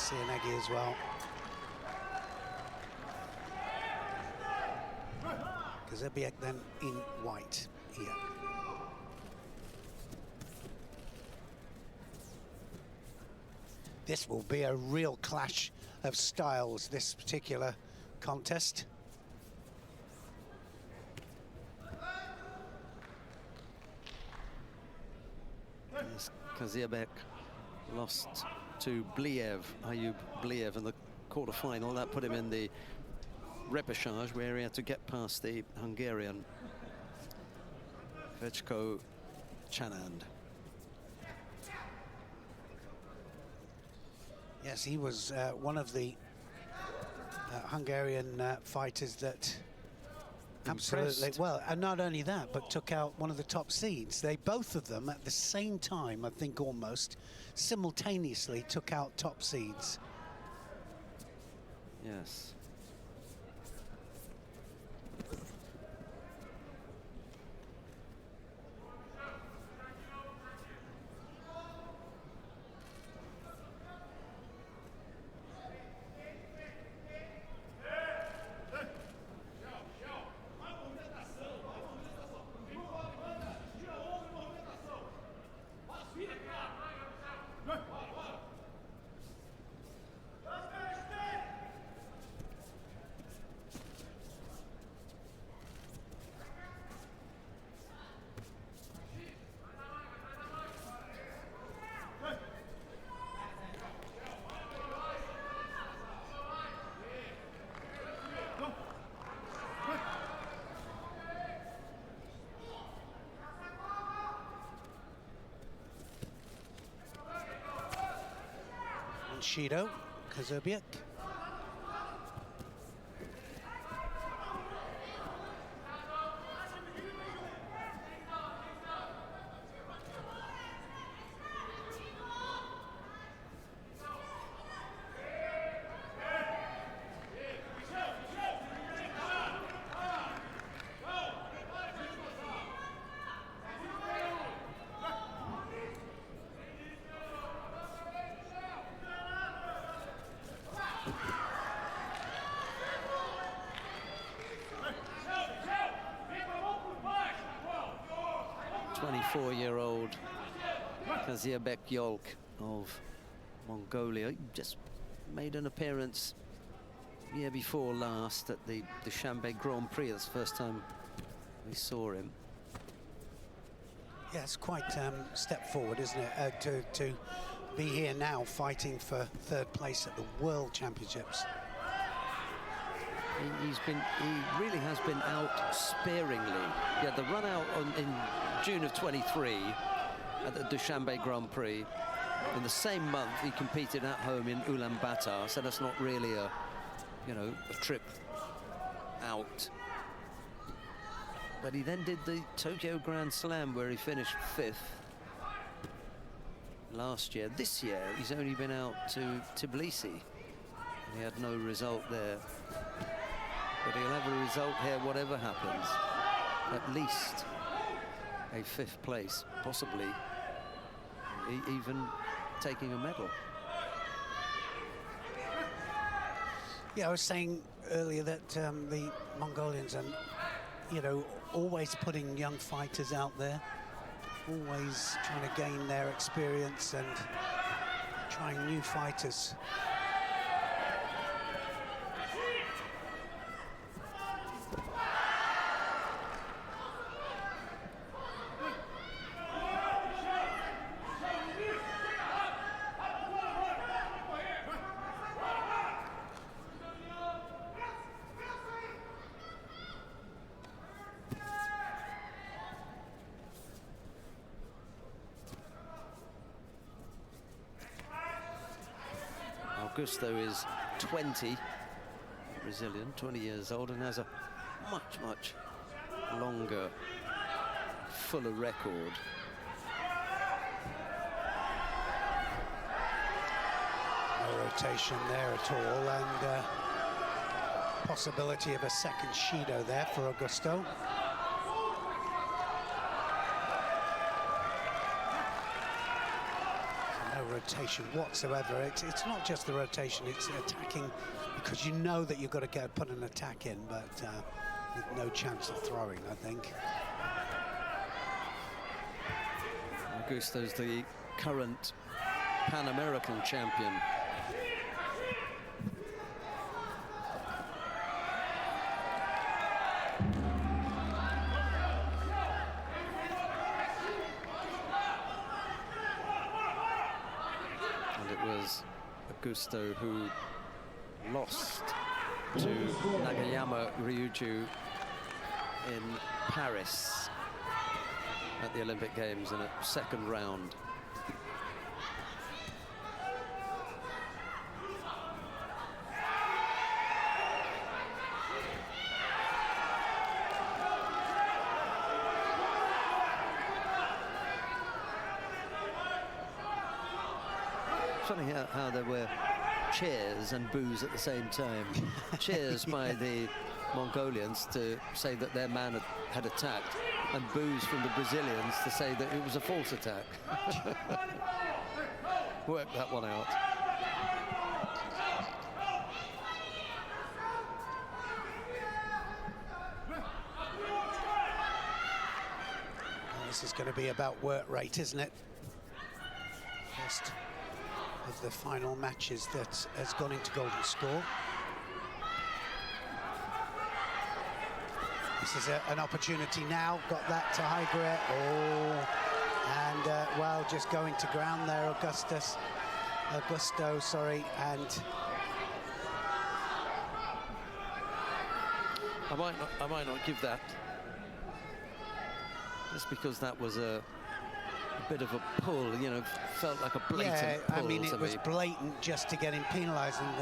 Sianegi as well. Kazebiek then in white here. This will be a real clash of styles, this particular contest. Yes, Kazebiek lost to Ayub Bliev in the quarter-final. That put him in the repechage, where he had to get past the Hungarian Vechko Chanand. Yes, he was one of the Hungarian fighters that absolutely, well, and not only that, but took out one of the top seeds. They, both of them, at the same time, I think almost, simultaneously took out top seeds. Yes. Judo, Kazebiek. Four-year-old Kazebiek Yolk of Mongolia. He just made an appearance year before last at the Dushanbe Grand Prix. That's the first time we saw him. Yeah, it's quite a step forward, isn't it, to be here now fighting for third place at the World Championships. He really has been out sparingly. Yeah, the run out in June of 23 at the Dushanbe Grand Prix. In the same month, he competed at home in Ulaanbaatar, so that's not really a trip out. But he then did the Tokyo Grand Slam, where he finished 5th last year. This year, he's only been out to Tbilisi. He had no result there. But he'll have a result here, whatever happens. At least a 5th place, possibly even taking a medal. Yeah, I was saying earlier that the Mongolians are, always putting young fighters out there, always trying to gain their experience and trying new fighters. Augusto is 20, Brazilian, 20 years old, and has a much, much longer, fuller record. No rotation there at all, and possibility of a second Shido there for Augusto. rotation whatsoever. It's not just the rotation, it's attacking, because you know that you've got to put an attack in, but with no chance of throwing, I think. Augusto's the current Pan American champion. And it was Augusto who lost to Nagayama Ryuju in Paris at the Olympic Games in a second round. Funny how there were cheers and boos at the same time. Cheers by the Mongolians to say that their man had attacked, and boos from the Brazilians to say that it was a false attack. Work that one out. Well, this is going to be about work rate, isn't it? First of the final matches that has gone into golden score. This is an opportunity now, got that to Hungary. Oh, and well, just going to ground there, Augusto, sorry, and I might not give that, just because that was a bit of a pull, you know, felt like a blatant pull. I mean, it was me. Blatant just to get him penalised, and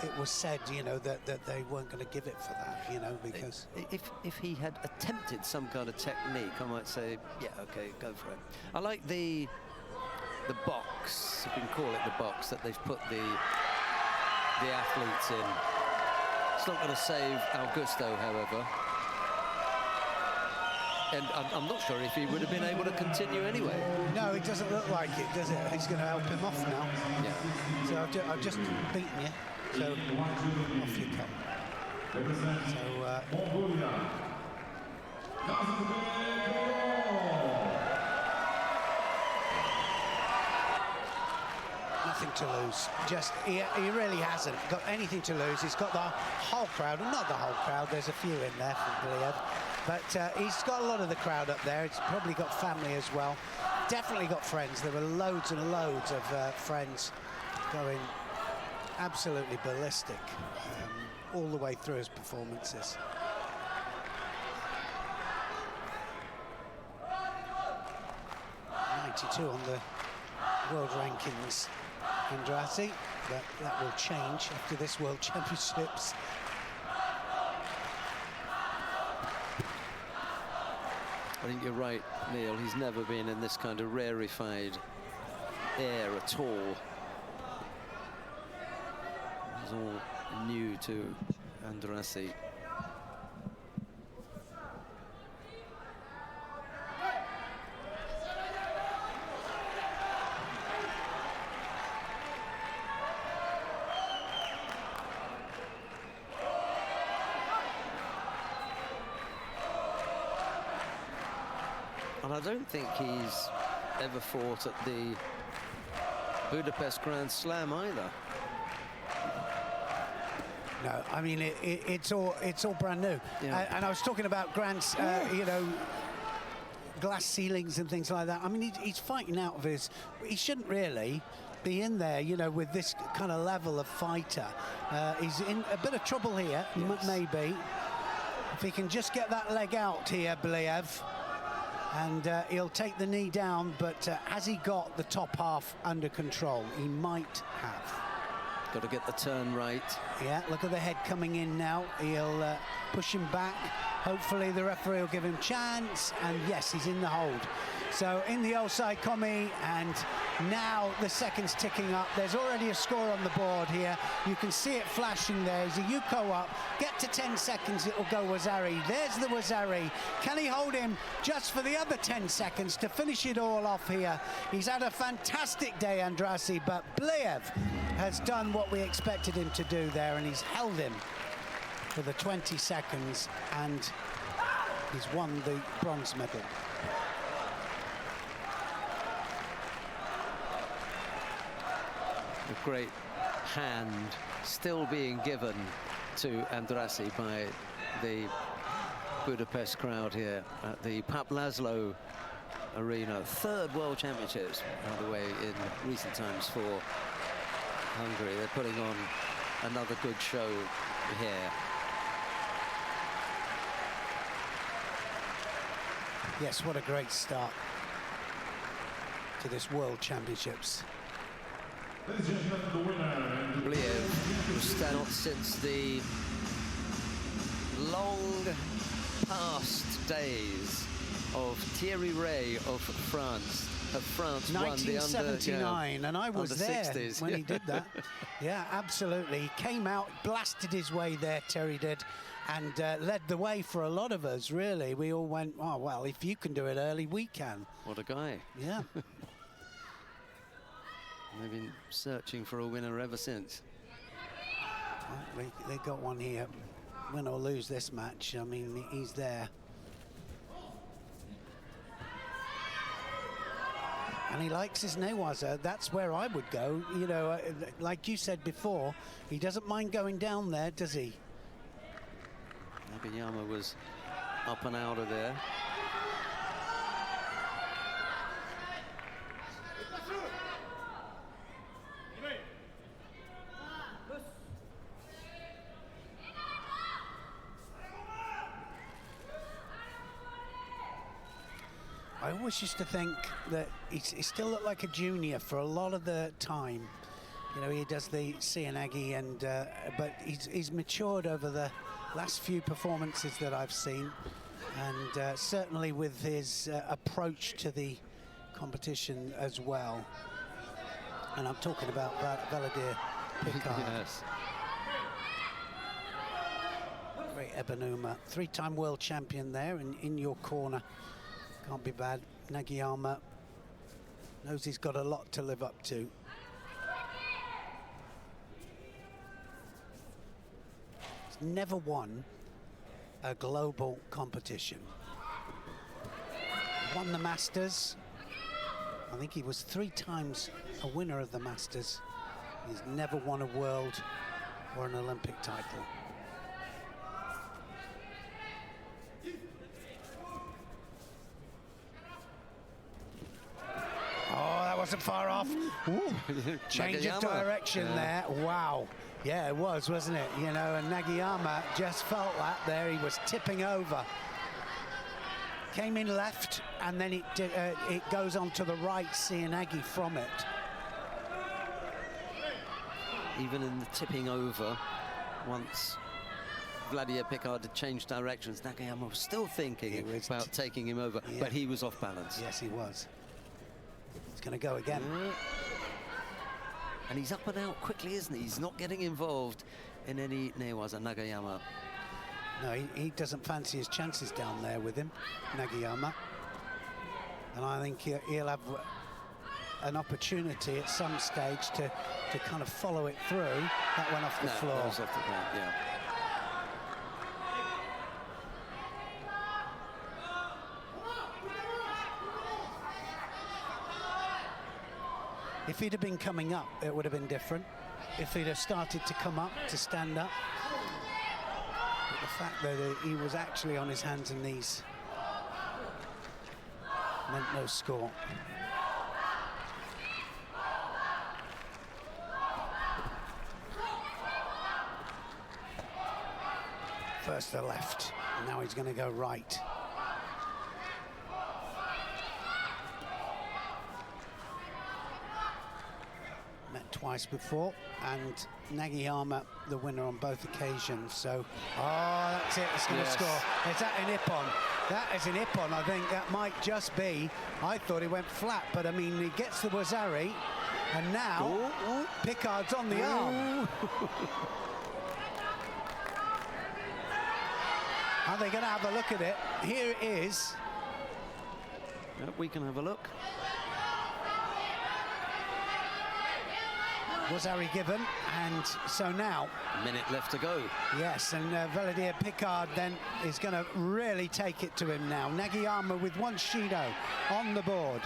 it was said, you know, that they weren't going to give it for that, you know, because if he had attempted some kind of technique, I might say, yeah, okay, go for it. I like the box, you can call it the box, that they've put the athletes in. It's not going to save Augusto, however. And I'm not sure if he would have been able to continue anyway. No, it doesn't look like it, does it? He's going to help him off now. Yeah. So I've just beaten you, so off you come. So, nothing to lose. Just, he really hasn't got anything to lose. He's got the whole crowd, and not the whole crowd, there's a few in there from Believ. But he's got a lot of the crowd up there. He's probably got family as well. Definitely got friends. There were loads and loads of friends going absolutely ballistic all the way through his performances. '92 on the world rankings, Andrade, but that will change after this World Championships. I think you're right, Neil. He's never been in this kind of rarefied air at all. It's all new to Andrade. And I don't think he's ever fought at the Budapest Grand Slam either. No, I mean it's all brand new. Yeah. And I was talking about you know, glass ceilings and things like that. I mean, he's fighting out of his. He shouldn't really be in there, you know, with this kind of level of fighter. He's in a bit of trouble here, yes. Maybe. If he can just get that leg out here, Believ. And he'll take the knee down, but has he got the top half under control? He might have. Got to get the turn right. Yeah, look at the head coming in now. He'll push him back. Hopefully the referee will give him chance. And yes, he's in the hold. So in the offside commi, and now the seconds ticking up. There's already a score on the board here. You can see it flashing there. As a Yuko up, get to 10 seconds, it will go Wazari. There's the Wazari. Can he hold him just for the other 10 seconds to finish it all off here? He's had a fantastic day, Andrassy, but Bliev has done what we expected him to do there, and he's held him for the 20 seconds, and he's won the bronze medal. A great hand still being given to Andrassy by the Budapest crowd here at the Pap Laszlo Arena. Third World Championships, by the way, in recent times for Hungary. They're putting on another good show here. Yes, what a great start to this World Championships. Bliev was stand since the long past days of Thierry Ray of France. Won the 1979, and I was there 60s. when he did that. Yeah, absolutely. He came out, blasted his way there, Terry did, and led the way for a lot of us, really. We all went, oh, well, if you can do it early, we can. What a guy. Yeah. They've been searching for a winner ever since. Well, they got one here. Win or lose this match, I mean, he's there. And he likes his newaza. That's where I would go. You know, like you said before, he doesn't mind going down there, does he? Nagayama was up and out of there. I always used to think that he still looked like a junior for a lot of the time. You know, he does the Cianagi, and but he's matured over the last few performances that I've seen, and certainly with his approach to the competition as well. And I'm talking about Vladimir Picard. Yes. Great Ebenuma, three-time world champion there in your corner. Can't be bad. Nagayama knows he's got a lot to live up to. He's never won a global competition. Won the Masters. I think he was 3 times a winner of the Masters. He's never won a world or an Olympic title. Wasn't far off. Ooh, change of direction there. Wow. Yeah, it was, wasn't it? You know, and Nagayama just felt that there. He was tipping over. Came in left, and then it goes on to the right, Cianagi from it. Even in the tipping over, once Vladimir Picard had changed directions, Nagayama was still thinking about taking him over, yeah. but he was off balance. Yes, he was. Going to go again. And he's up and out quickly, isn't he? He's not getting involved in any newaza, Nagayama. No, he doesn't fancy his chances down there with him, Nagayama. And I think he'll have an opportunity at some stage to kind of follow it through. That went off the floor. That was off the ground, yeah. If he'd have been coming up, it would have been different. If he'd have started to come up, to stand up. But the fact that he was actually on his hands and knees meant no score. First the left, now he's going to go right. met twice before, and Nagayama the winner on both occasions. So, oh, that's it, it's going to score. Is that an Ippon? That is an Ippon. I think that might just be. I thought he went flat, but I mean, he gets the Wazari, and now Picard's on the arm. Are they going to have a look at it? Here it is. Yep, we can have a look. Wazari given, and so now... A minute left to go. Yes, and Valadier Picard then is going to really take it to him now. Nagayama with one Shido on the board.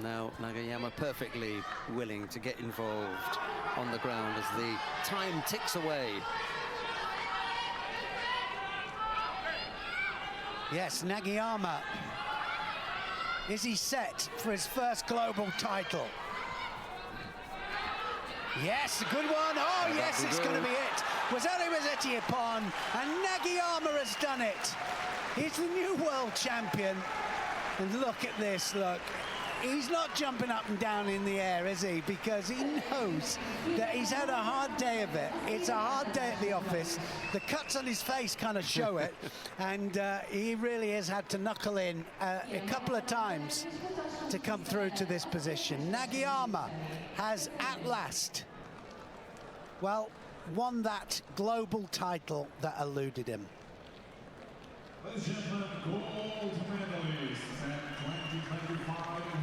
Now Nagayama perfectly willing to get involved on the ground as the time ticks away. Yes, Nagayama. Is he set for his first global title? Yes, a good one. Oh, yes, it's going to be it. Wazari Rossetti upon, and Nagayama has done it. He's the new world champion. And look at this, look. He's not jumping up and down in the air, is he? Because he knows that he's had a hard day of it. It's a hard day at the office. The cuts on his face kind of show it. And he really has had to knuckle in a couple of times to come through to this position. Nagayama has at last, well, won that global title that eluded him. Ladies and gentlemen, gold medalist at 2025.